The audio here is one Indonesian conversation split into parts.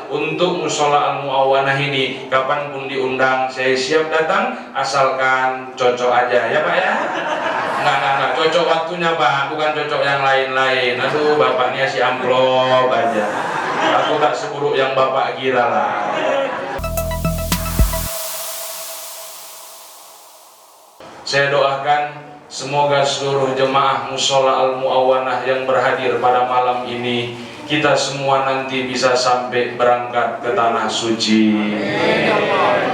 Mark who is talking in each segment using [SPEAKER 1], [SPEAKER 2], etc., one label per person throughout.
[SPEAKER 1] untuk musola Al-Mu'awanah ini. Kapanpun diundang saya siap datang, asalkan cocok aja ya Pak ya. Enggak, cocok waktunya Pak, bukan cocok yang lain-lain. Aduh bapaknya si amplop aja. Aku tak seburuk yang bapak kira lah. Saya doakan semoga seluruh jemaah musola Al-Mu'awanah yang berhadir pada malam ini, kita semua nanti bisa sampai berangkat ke tanah suci.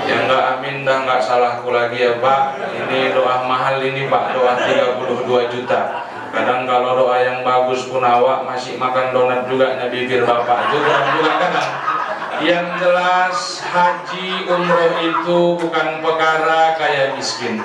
[SPEAKER 1] Yang enggak amin dah enggak salahku lagi ya Pak. Ini doa mahal ini Pak, doa 32 juta. Kadang kalau doa yang bagus pun awak masih makan donat juga bibir Bapak. Itu juga kadang. Yang jelas haji umroh itu bukan perkara kaya miskin.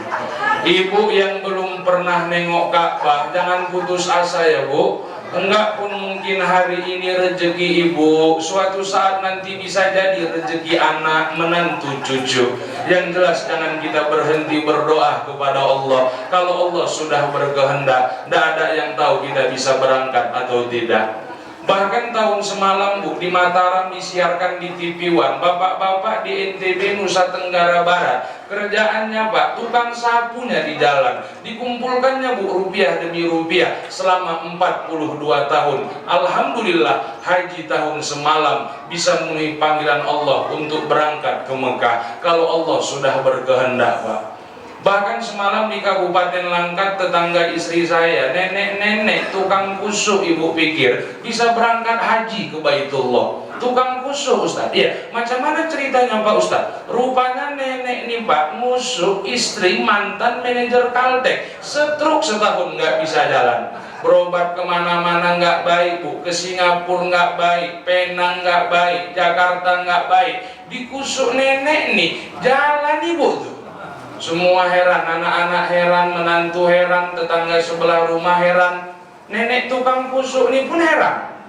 [SPEAKER 1] Ibu yang belum pernah nengok Ka'bah jangan putus asa ya Bu. Enggak pun mungkin hari ini rezeki ibu, suatu saat nanti bisa jadi rezeki anak, menantu, cucu. Yang jelas jangan kita berhenti berdoa kepada Allah. Kalau Allah sudah berkehendak, tidak ada yang tahu kita bisa berangkat atau tidak. Bahkan tahun semalam Bu, di Mataram disiarkan di TV One, bapak-bapak di NTB Nusa Tenggara Barat, kerjaannya Pak, tukang sapunya di jalan, dikumpulkannya Bu rupiah demi rupiah selama 42 tahun. Alhamdulillah haji tahun semalam bisa memenuhi panggilan Allah untuk berangkat ke Mekah kalau Allah sudah berkehendak Pak. Bahkan semalam di Kabupaten Langkat, tetangga istri saya, nenek-nenek tukang kusuk, ibu pikir bisa berangkat haji ke Baitullah. Tukang kusuk Ustaz, ya macam mana ceritanya Pak Ustaz? Rupanya nenek ini Pak ngusuk istri mantan manajer Caltex, stroke setahun nggak bisa jalan. Berobat kemana-mana nggak baik Bu, ke Singapura nggak baik, Penang nggak baik, Jakarta nggak baik. Dikusuk nenek nih, jalan ibu tuh. Semua heran, anak-anak heran, menantu heran, tetangga sebelah rumah heran, nenek tukang kusuk ini pun heran.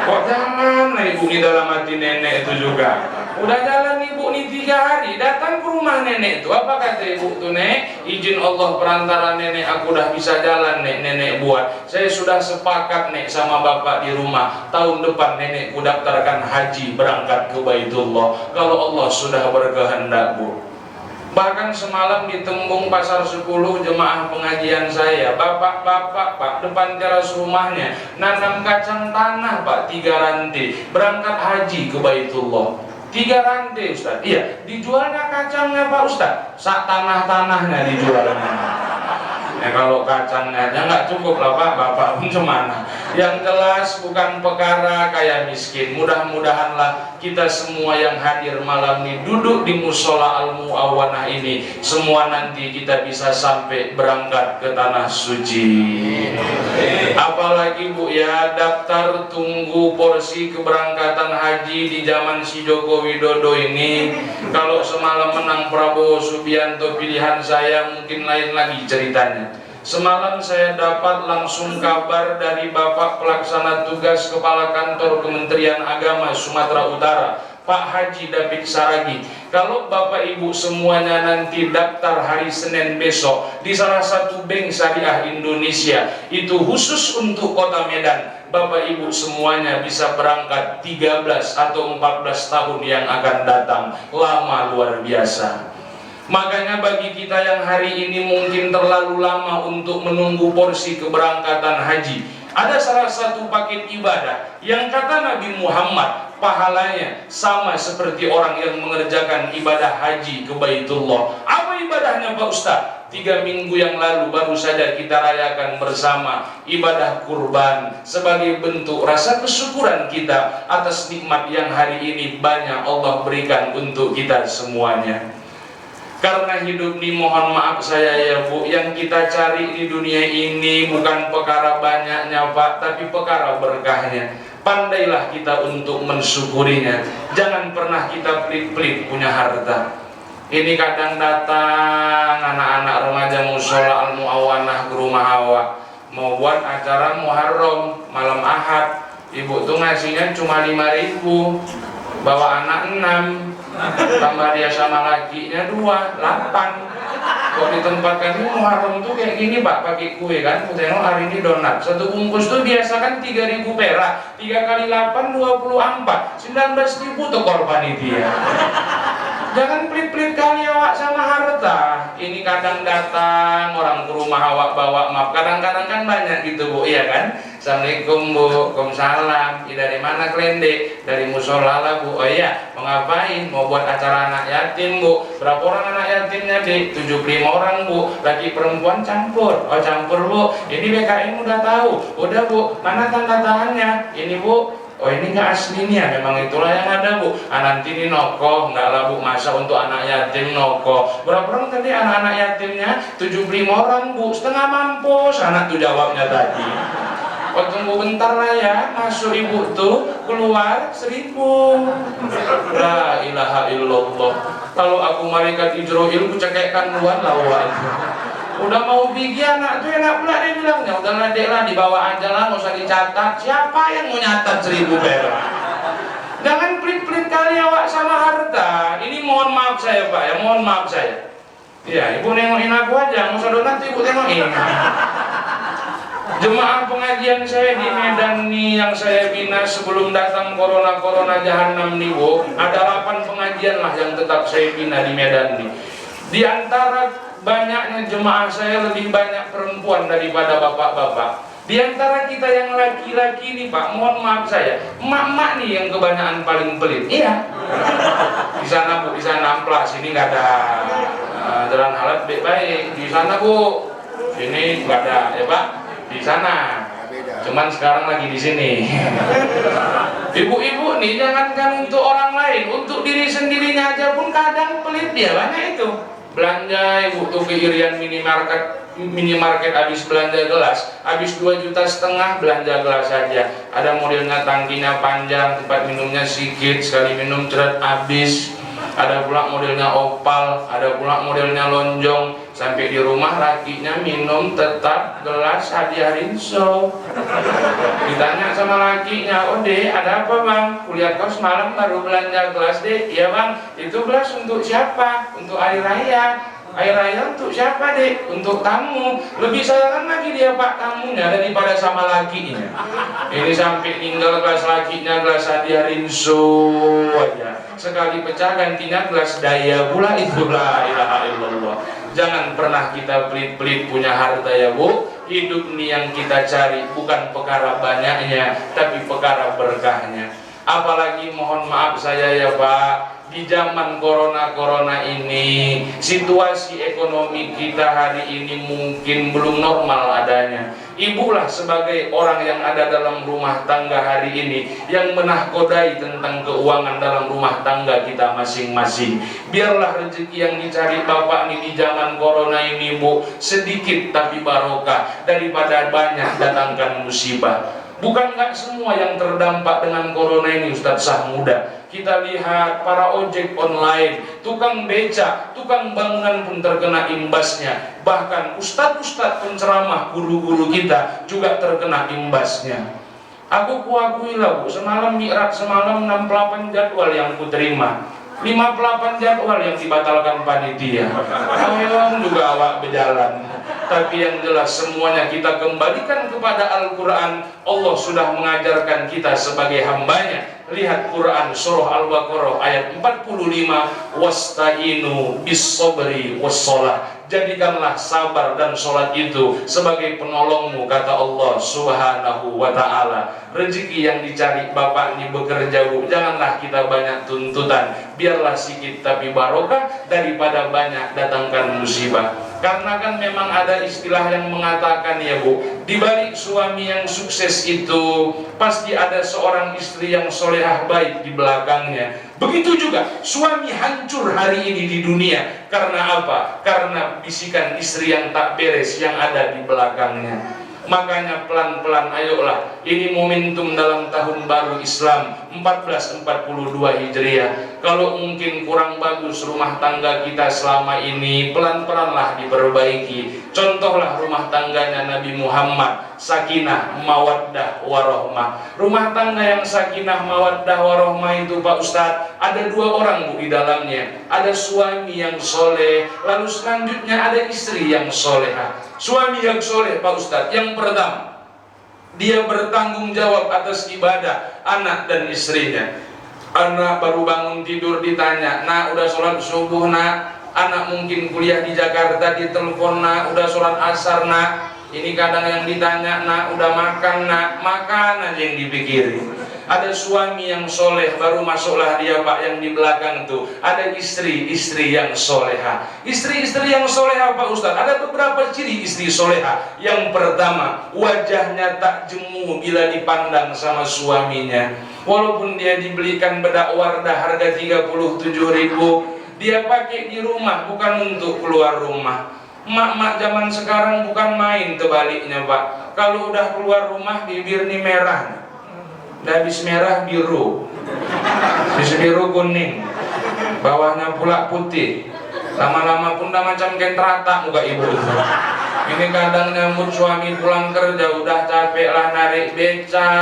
[SPEAKER 1] Kok jalan lah ibu di dalam hati nenek itu juga. Udah jalan ibu nih 3 hari, datang ke rumah nenek itu. Apa kata ibu tuh, Nek? Izin Allah perantara nenek aku udah bisa jalan Nek, nenek buat. Saya sudah sepakat Nek sama bapak di rumah. Tahun depan nenekku daftarkan haji berangkat ke Baitullah. Kalau Allah sudah berkehendak Bu. Bahkan semalam di Tembung Pasar 10 jemaah pengajian saya, bapak-bapak Pak, depan teras rumahnya nanam kacang tanah Pak, 3 rantai, berangkat haji ke Baitullah. 3 rantai Ustaz, iya, dijualnya kacangnya Pak Ustaz, sak tanah-tanahnya dijualnya. Ya kalau kacangnya nggak cukup lah Pak, bapak pun cemana. Yang jelas bukan perkara kaya miskin. Mudah-mudahanlah kita semua yang hadir malam ini duduk di musola Al-Mu'awanah ini, semua nanti kita bisa sampai berangkat ke tanah suci. Apalagi Bu ya, daftar tunggu porsi keberangkatan haji di zaman si Joko Widodo ini. Kalau semalam menang Prabowo Subianto pilihan saya, mungkin lain lagi ceritanya. Semalam saya dapat langsung kabar dari Bapak Pelaksana Tugas Kepala Kantor Kementerian Agama Sumatera Utara, Pak Haji David Saragi. Kalau Bapak Ibu semuanya nanti daftar hari Senin besok di salah satu bank syariah Indonesia, itu khusus untuk Kota Medan, Bapak Ibu semuanya bisa berangkat 13 atau 14 tahun yang akan datang. Lama luar biasa. Makanya bagi kita yang hari ini mungkin terlalu lama untuk menunggu porsi keberangkatan haji, ada salah satu paket ibadah yang kata Nabi Muhammad pahalanya sama seperti orang yang mengerjakan ibadah haji ke Baitullah. Apa ibadahnya Pak Ustaz? 3 minggu yang lalu baru saja kita rayakan bersama ibadah kurban sebagai bentuk rasa kesyukuran kita atas nikmat yang hari ini banyak Allah berikan untuk kita semuanya. Karena hidup ini mohon maaf saya ya Bu, yang kita cari di dunia ini bukan perkara banyaknya Pak, tapi perkara berkahnya. Pandailah kita untuk mensyukurinya. Jangan pernah kita pelit-pelit punya harta. Ini kadang datang anak-anak remaja musola Al-Mu'awanah ke rumah awak, mau buat acara Muharram malam Ahad. Ibu tuh ngasihnya cuma 5.000, bawa anak 6, tambah dia sama lakinya 2, 8. Kok di tempat kami Muharram tuh kayak gini Pak, pakai kue kan. Aku tengok hari ini donat. Satu bungkus tuh biasa kan 3.000 perak. 3 kali 8 24. 19.000 tuh korban dia. Jangan pelit-pelit kali awak sama harta. Ini kadang datang orang ke rumah awak bawa map. Kadang-kadang kan banyak gitu Bu, iya kan? Assalamualaikum Bu, Waalaikumsalam. Dari mana Klende? Dari musola lah Bu. Oh iya, mau ngapain? Mau buat acara anak yatim Bu. Berapa orang anak yatimnya Dik? 75 orang Bu. Laki perempuan campur. Oh campur Bu. Ini BKM udah tahu. Udah Bu. Mana tanda tangannya? Ini Bu. Oh ini nggak aslinya, memang itulah yang ada Bu. Nanti ini nokoh, nggak lah Bu, masa untuk anak yatim nokoh. Berapa orang tadi anak-anak yatimnya? 75 orang Bu, setengah mampus. Anak tuh jawabnya tadi. Oh tunggu bentar lah ya, masuk ibu tuh, keluar 1.000. La ilaha illallah. Kalau aku malaikat Ijroil, ku cekekkan luar lawan. Udah mau pergi anak tuh enak pula dia bilangnya, udah dek lah dibawa aja lah, nggak usah dicatat. Siapa yang mau nyatat 1.000 perak? Jangan pelit-pelit kali awak sama harta. Ini mohon maaf saya Pak ya, mohon maaf saya. Iya, ibu nengokin aku aja, nggak usah donat ibu tengokin. Jemaah pengajian saya di Medan nih yang saya bina sebelum datang corona jahanam nih Bu, ada 8 pengajian lah yang tetap saya bina di Medan nih. Di antara banyaknya jemaah saya lebih banyak perempuan daripada bapak-bapak. Di antara kita yang laki-laki nih Pak, mohon maaf saya, emak-emak nih yang kebanyakan paling pelit. Iya. Di sana Bu, di sana amplas, ini nggak ada jalan halat baik-baik. Di sana Bu, sini nggak ada ya Pak. Di sana. Cuman sekarang lagi di sini. Ibu-ibu nih jangankan untuk orang lain, untuk diri sendirinya aja pun kadang pelit dia, banyak itu. Belanja ibu tuh ke Irian minimarket habis belanja gelas, habis 2,5 juta belanja gelas saja. Ada modelnya tangkinya panjang, tempat minumnya sedikit, sekali minum ceret habis. Ada pula modelnya opal, ada pula modelnya lonjong. Sampai di rumah lakinya minum tetap gelas hadiah rinso. Ditanya sama lakinya, oh dek ada apa bang? Kulihat kau semalam baru belanja gelas dek. Iya bang, itu gelas untuk siapa? Untuk hari raya. Air raya untuk siapa dek? Untuk tamu. Lebih sayangan lagi dia pak tamunya daripada sama lakinya. Ini sampai tinggal gelas lakinya gelas hadiah rinso aja. Sekali pecah gantinya gelas daya pula, itu la ilaha illallah. Jangan pernah kita pelit-pelit punya harta ya Bu. Hidup ini yang kita cari bukan perkara banyaknya, tapi perkara berkahnya. Apalagi mohon maaf saya ya Pak, di zaman corona ini situasi ekonomi kita hari ini mungkin belum normal adanya. Ibulah sebagai orang yang ada dalam rumah tangga hari ini yang menahkodai tentang keuangan dalam rumah tangga kita masing-masing. Biarlah rezeki yang dicari bapak ini di zaman corona ini Bu, sedikit tapi barokah daripada banyak datangkan musibah. Bukan nggak semua yang terdampak dengan corona ini Ustadz Sahmuda. Kita lihat para ojek online, tukang beca, tukang bangunan pun terkena imbasnya. Bahkan ustadz-ustadz penceramah, guru-guru kita juga terkena imbasnya. Aku kuakui lah Bu, semalam mi'raj semalam 68 jadwal yang kuterima. 58 jadwal yang dibatalkan panitia. Awang juga awak berjalan. Tapi yang jelas semuanya kita kembalikan kepada Al-Quran. Allah sudah mengajarkan kita sebagai hambanya. Lihat Quran surah Al-Baqarah ayat 45, wasta'inu bis-sabri was-shalah. Jadikanlah sabar dan sholat itu sebagai penolongmu, kata Allah Subhanahu wa ta'ala. Rezeki yang dicari bapak ini bekerja Bu, janganlah kita banyak tuntutan, biarlah sedikit tapi barokah daripada banyak datangkan musibah. Karena kan memang ada istilah yang mengatakan ya Bu, di balik suami yang sukses itu pasti ada seorang istri yang solehah baik di belakangnya. Begitu juga suami hancur hari ini di dunia. Karena apa? Karena bisikan istri yang tak beres yang ada di belakangnya. Makanya pelan-pelan ayolah, ini momentum dalam tahun baru Islam. 1442 Hijriah. Kalau mungkin kurang bagus rumah tangga kita selama ini, pelan-pelanlah diperbaiki. Contohlah rumah tangganya Nabi Muhammad, sakinah, mawaddah, warohmah. Rumah tangga yang sakinah, mawaddah, warohmah itu Pak Ustadz, ada 2 orang Bu di dalamnya. Ada suami yang soleh, lalu selanjutnya ada istri yang solehah. Suami yang soleh Pak Ustadz, yang pertama, dia bertanggung jawab atas ibadah anak dan istrinya. Anak baru bangun tidur ditanya, "Nak, udah sholat subuh nak?" Anak mungkin kuliah di Jakarta, ditelepon, "Nak, udah sholat asar nak?" Ini kadang yang ditanya, "Nak, udah makan nak?" Makan aja yang dipikirin. Ada suami yang soleh, baru masuklah dia Pak yang di belakang tuh. Ada istri yang soleha. Istri yang soleha Pak Ustadz, ada beberapa ciri istri soleha. Yang pertama, wajahnya tak jemu bila dipandang sama suaminya. Walaupun dia dibelikan bedak Wardah harga 37.000, dia pakai di rumah bukan untuk keluar rumah. Mak-mak zaman sekarang bukan main, tebaliknya Pak. Kalau udah keluar rumah bibir nih merah, habis merah biru, habis biru kuning, bawahnya pula putih. Lama-lama pun udah macam kayak teratak muka ibu. Ini kadang nyambut suami pulang kerja udah capek lah narik beca,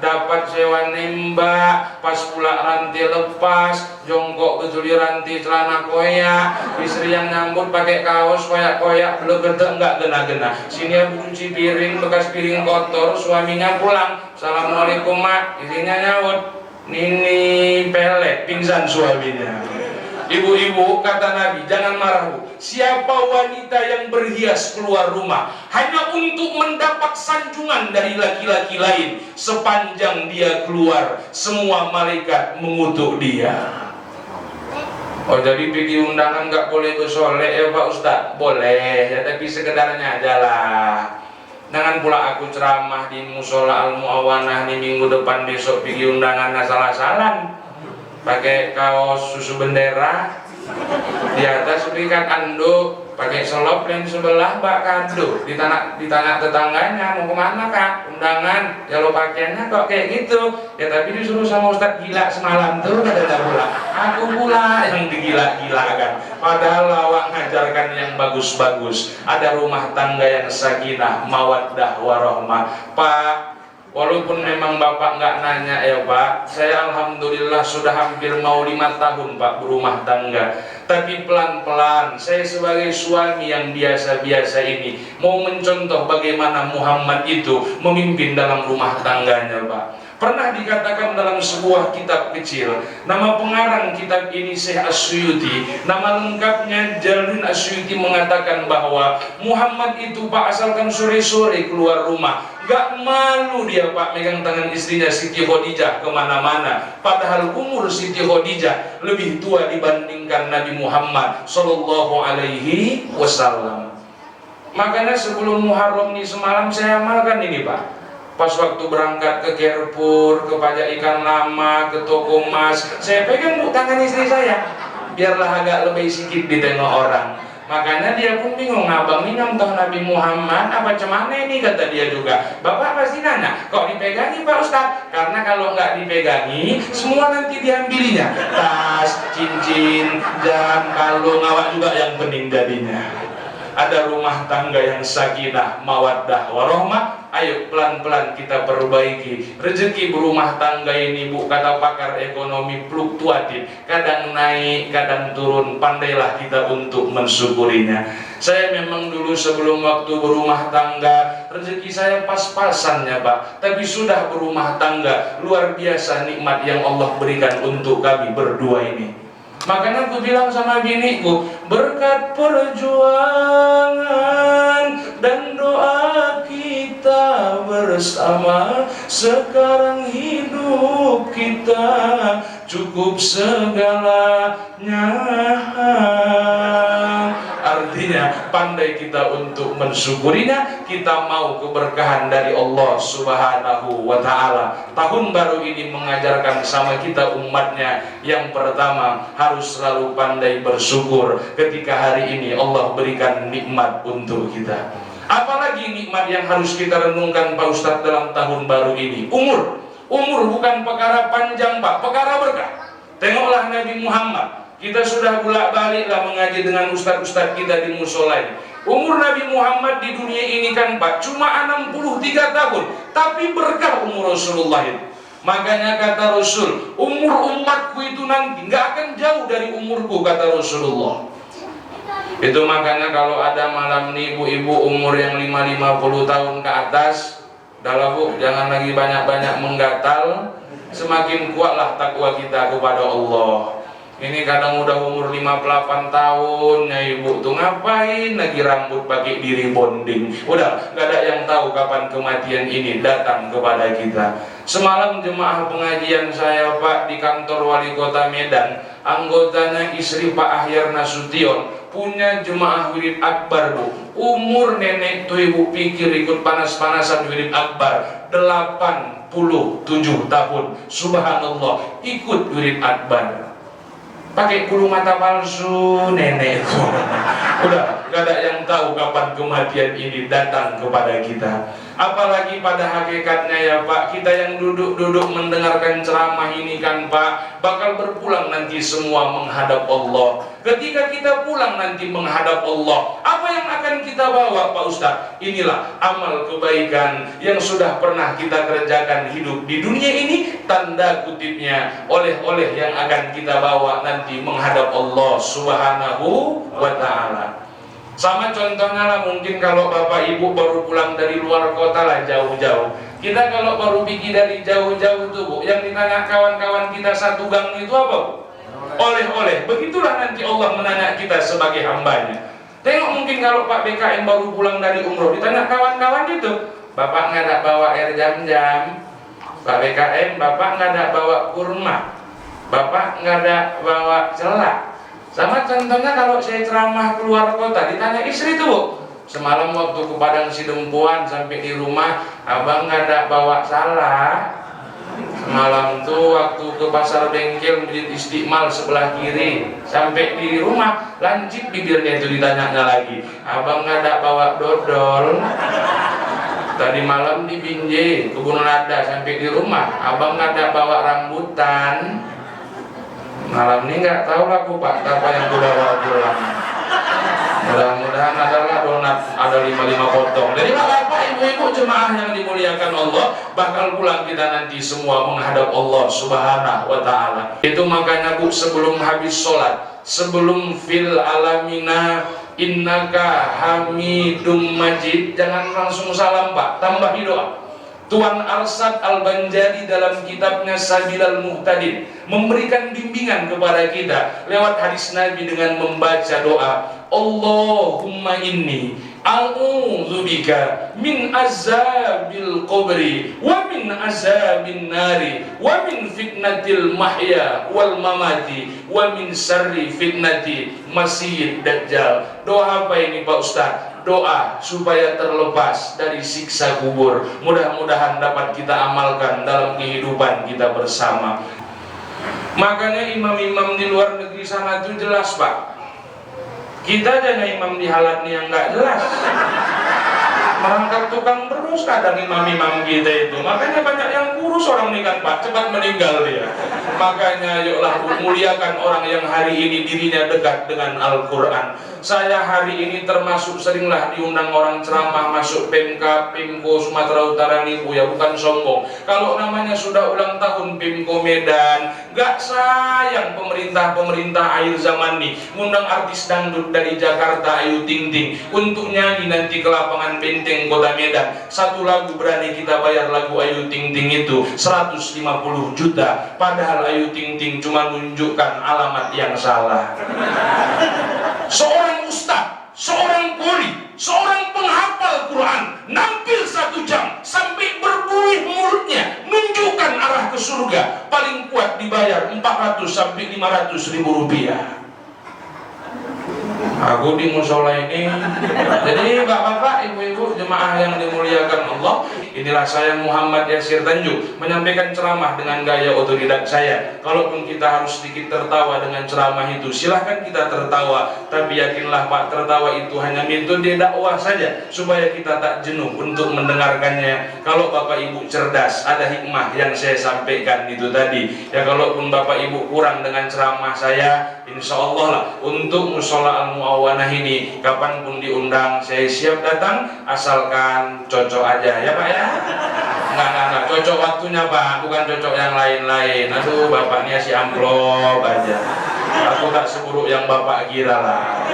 [SPEAKER 1] dapat sewa nembak, pas pula rantai lepas, jongkok kejuli rantai celana koyak, istri yang nyambut pakai kaos koyak-koyak, belum gede enggak gena-gena. Sini aku cuci piring, bekas piring kotor, suaminya pulang, "Assalamualaikum mak," istrinya nyaut, "Nini pelet," pingsan suaminya. Ibu-ibu, kata Nabi, jangan marah Bu. Siapa wanita yang berhias keluar rumah hanya untuk mendapat sanjungan dari laki-laki lain, sepanjang dia keluar, semua malaikat mengutuk dia. Oh, jadi pergi undangan nggak boleh bersolek ya Pak Ustadz? Boleh, ya tapi sekedarnya aja lah. Jangan pula aku ceramah di musola Al-Mu'awanah nih minggu depan, besok pergi undangan asal-asalan. Pakai kaos susu bendera, di atas berikan anduk, pakai selop yang sebelah bak kado. Ditanya tetangganya, "Mau kemana Kak? Undangan." Ya lo pakaiannya kok kayak gitu. Ya tapi disuruh sama Ustadz gila semalam tuh, kata pula. Aku pula yang digila-gilakan. Padahal awak ngajarkan yang bagus-bagus. Ada rumah tangga yang sakinah, mawaddah, warohmah. Pak, walaupun memang Bapak nggak nanya ya Pak, saya alhamdulillah sudah hampir mau 5 tahun Pak berumah tangga. Tapi pelan-pelan saya sebagai suami yang biasa-biasa ini mau mencontoh bagaimana Muhammad itu memimpin dalam rumah tangganya Pak. Pernah dikatakan dalam sebuah kitab kecil, nama pengarang kitab ini Syekh As-Suyuti, nama lengkapnya Jalaluddin As-Suyuti, mengatakan bahwa Muhammad itu Pak asalkan sore-sore keluar rumah, gak malu dia Pak megang tangan istrinya Siti Khadijah kemana-mana. Padahal umur Siti Khadijah lebih tua dibandingkan Nabi Muhammad Sallallahu Alaihi Wasallam. Makanya sebelum Muharram ini semalam saya amalkan ini Pak. Pas waktu berangkat ke Carrefour, ke pajak ikan lama, ke toko emas, saya pegang Bu tangan istri saya, biarlah agak lebih sedikit ditengok orang. Makanya dia pun bingung, "Abang ini nyontoh Nabi Muhammad apa cemana ini?" kata dia juga. Bapak pasti nanya, "Kok dipegangi Pak Ustadz?" Karena kalau nggak dipegangi, semua nanti diambilinya. Tas, cincin, jam, kalung, awak juga yang pening jadinya. Ada rumah tangga yang sakinah, mawaddah, warohmah. Ayo pelan-pelan kita perbaiki. Rezeki berumah tangga ini Bu, kata pakar ekonomi, fluktuatif, kadang naik, kadang turun. Pandailah kita untuk mensyukurinya. Saya memang dulu sebelum waktu berumah tangga, rezeki saya pas-pasannya Pak. Tapi sudah berumah tangga, luar biasa nikmat yang Allah berikan untuk kami berdua ini. Makanya aku bilang sama biniku, berkat perjuangan dan doa kita bersama, sekarang hidup kita cukup segalanya. Artinya pandai kita untuk mensyukurinya, kita mau keberkahan dari Allah Subhanahu wa Ta'ala. Tahun baru ini mengajarkan sama kita umatnya, yang pertama harus selalu pandai bersyukur ketika hari ini Allah berikan nikmat untuk kita. Apalagi nikmat yang harus kita renungkan Pak Ustadz dalam tahun baru ini? Umur bukan perkara panjang Pak, perkara berkah. Tengoklah Nabi Muhammad. Kita sudah bolak-balik lah mengaji dengan ustaz-ustaz kita di musola ini. Umur Nabi Muhammad di dunia ini kan Pak cuma 63 tahun, tapi berkah umur Rasulullah itu. Makanya kata Rasul, umur umatku itu nanti nggak akan jauh dari umurku, kata Rasulullah. Itu makanya kalau ada malam nih ibu-ibu umur yang 50 tahun ke atas, dah Bu, jangan lagi banyak-banyak menggatal, semakin kuatlah takwa kita kepada Allah. Ini kadang udah umur 58 tahun, ya ibu tuh ngapain lagi rambut pakai diri bonding. Udah gak ada yang tahu kapan kematian ini datang kepada kita. Semalam jemaah pengajian saya Pak di kantor wali kota Medan, anggotanya istri Pak Ahyar Nasution punya jemaah wirid akbar Bu. Umur nenek tuh ibu pikir ikut panas-panasan wirid akbar 87 tahun. Subhanallah, ikut wirid akbar. Pakai bulu mata palsu nenek. Udah gak ada yang tahu kapan kematian ini datang kepada kita. Apalagi pada hakikatnya ya Pak, kita yang duduk-duduk mendengarkan ceramah ini kan Pak, bakal berpulang nanti semua menghadap Allah. Ketika kita pulang nanti menghadap Allah, apa yang akan kita bawa Pak Ustadz? Inilah amal kebaikan yang sudah pernah kita kerjakan hidup di dunia ini, tanda kutipnya oleh-oleh yang akan kita bawa nanti menghadap Allah Subhanahu wa ta'ala. Sama contohnya lah mungkin kalau bapak ibu baru pulang dari luar kota lah jauh-jauh. Kita kalau baru pergi dari jauh-jauh tuh Bu, yang ditanya kawan-kawan kita satu gang itu apa Bu? Oleh-oleh. Begitulah nanti Allah menanya kita sebagai hambanya. Tengok mungkin kalau Pak BKM baru pulang dari umroh, ditanya kawan-kawan itu, Bapak nggak ada bawa air jam-jam. Pak BKM, Bapak nggak ada bawa kurma. Bapak nggak ada bawa celak. Sama contohnya kalau saya ceramah keluar kota, ditanya istri tuh Bu, semalam waktu ke Padang Sidempuan sampai di rumah, abang nggak ada bawa salah. Semalam tuh waktu ke pasar bengkel Masjid Istiqmal sebelah kiri, sampai di rumah lancip bibirnya itu ditanyanya lagi, abang nggak ada bawa dodol. Tadi malam di Binjai Kebun Lada sampai di rumah, abang nggak ada bawa rambutan. Malam ini nggak tahu lah Bu Pak apa yang udah bawa pulang. Mudah-mudahan adalah donat ada 55 potong. Jadi bapak ibu-ibu jemaah yang dimuliakan Allah, bakal pulang kita nanti semua menghadap Allah Subhanahu wa ta'ala. Itu makanya Bu, sebelum habis sholat, sebelum fil alamina innaka hamidum majid, jangan langsung salam Pak, tambahi doa. Tuan Arsad Al-Banjari dalam kitabnya Sabilal Muhtadin memberikan bimbingan kepada kita lewat hadis Nabi dengan membaca doa, Allahumma inni a'udzubika min azabil qabri wa min azabin nari wa min fitnatil mahya wal mamati wa min syarri fitnati masih dajjal. Doa apa ini Pak Ustaz? Doa supaya terlepas dari siksa kubur. Mudah-mudahan dapat kita amalkan dalam kehidupan kita bersama. Makanya imam-imam di luar negeri sana itu jelas Pak. Kita aja imam di halat nih yang nggak jelas, merangkap tukang terus kadang imam-imam kita itu. Makanya banyak yang kurus orang ini kan Pak, cepat meninggal dia. Makanya yuklah muliakan orang yang hari ini dirinya dekat dengan Al-Quran. Saya hari ini termasuk seringlah diundang orang ceramah masuk Pemkab, Pemko Sumatera Utara nih Bu ya, bukan sombong. Kalau namanya sudah ulang tahun Pemko Medan, gak sayang pemerintah akhir zaman nih ngundang artis dangdut dari Jakarta Ayu Ting Ting untuk nyanyi nanti ke lapangan Benteng Kota Medan. Satu lagu berani kita bayar lagu Ayu Ting Ting itu 150 juta, padahal Ayu Ting Ting cuma menunjukkan alamat yang salah. Seorang ustaz, seorang qori, seorang penghafal Quran nampil 1 jam sampai berbuih mulutnya menunjukkan arah ke surga, paling kuat dibayar 400 sampai 500 ribu rupiah. Aku di musola ini. Jadi bapak-bapak, ibu-ibu, jemaah yang dimuliakan Allah, inilah saya Muhammad Yasir Tanjung menyampaikan ceramah dengan gaya otodidak saya. Kalaupun kita harus sedikit tertawa dengan ceramah itu, silahkan kita tertawa. Tapi yakinlah Pak, tertawa itu hanya metode dakwah saja, supaya kita tak jenuh untuk mendengarkannya. Kalau bapak ibu cerdas, ada hikmah yang saya sampaikan itu tadi. Ya kalaupun bapak ibu kurang dengan ceramah saya, insya Allah lah untuk musola Al-Mu'awanah ini kapanpun diundang saya siap datang, asalkan cocok aja ya Pak ya. Enggak cocok waktunya Pak, bukan cocok yang lain-lain. Aduh bapaknya si amplop aja. Aku tak seburuk yang bapak kira lah.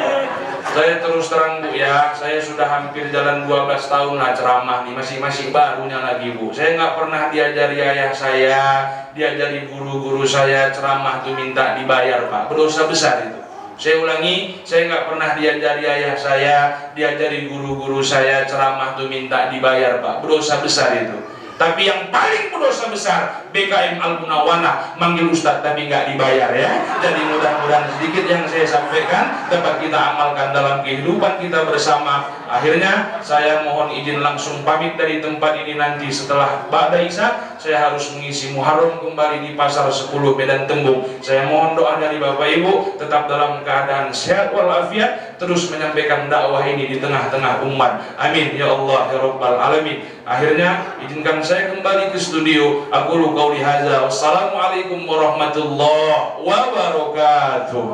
[SPEAKER 1] Saya terus terang Bu ya, saya sudah hampir jalan 12 tahun lah ceramah nih, masih barunya lagi Bu. Saya nggak pernah diajari ayah saya, diajari guru-guru saya ceramah tuh minta dibayar Pak, berdosa besar itu. Saya ulangi, saya nggak pernah diajari ayah saya, diajari guru-guru saya ceramah tuh minta dibayar Pak, berdosa besar itu. Tapi yang paling berdosa besar BKM Al-Mu'awanah manggil Ustadz tapi nggak dibayar ya. Jadi mudah-mudahan sedikit yang saya sampaikan dapat kita amalkan dalam kehidupan kita bersama. Akhirnya saya mohon izin langsung pamit dari tempat ini. Nanti setelah Ba'da Isya saya harus mengisi Muharram kembali di Pasar 10 Medan Tembung. Saya mohon doa dari Bapak Ibu tetap dalam keadaan sehat walafiat, terus menyampaikan dakwah ini di tengah-tengah umat. Amin ya Allah ya Rabbal Alamin. Akhirnya izinkan saya kembali ke studio. Aku qauli hadza. Wassalamualaikum warahmatullahi wabarakatuh.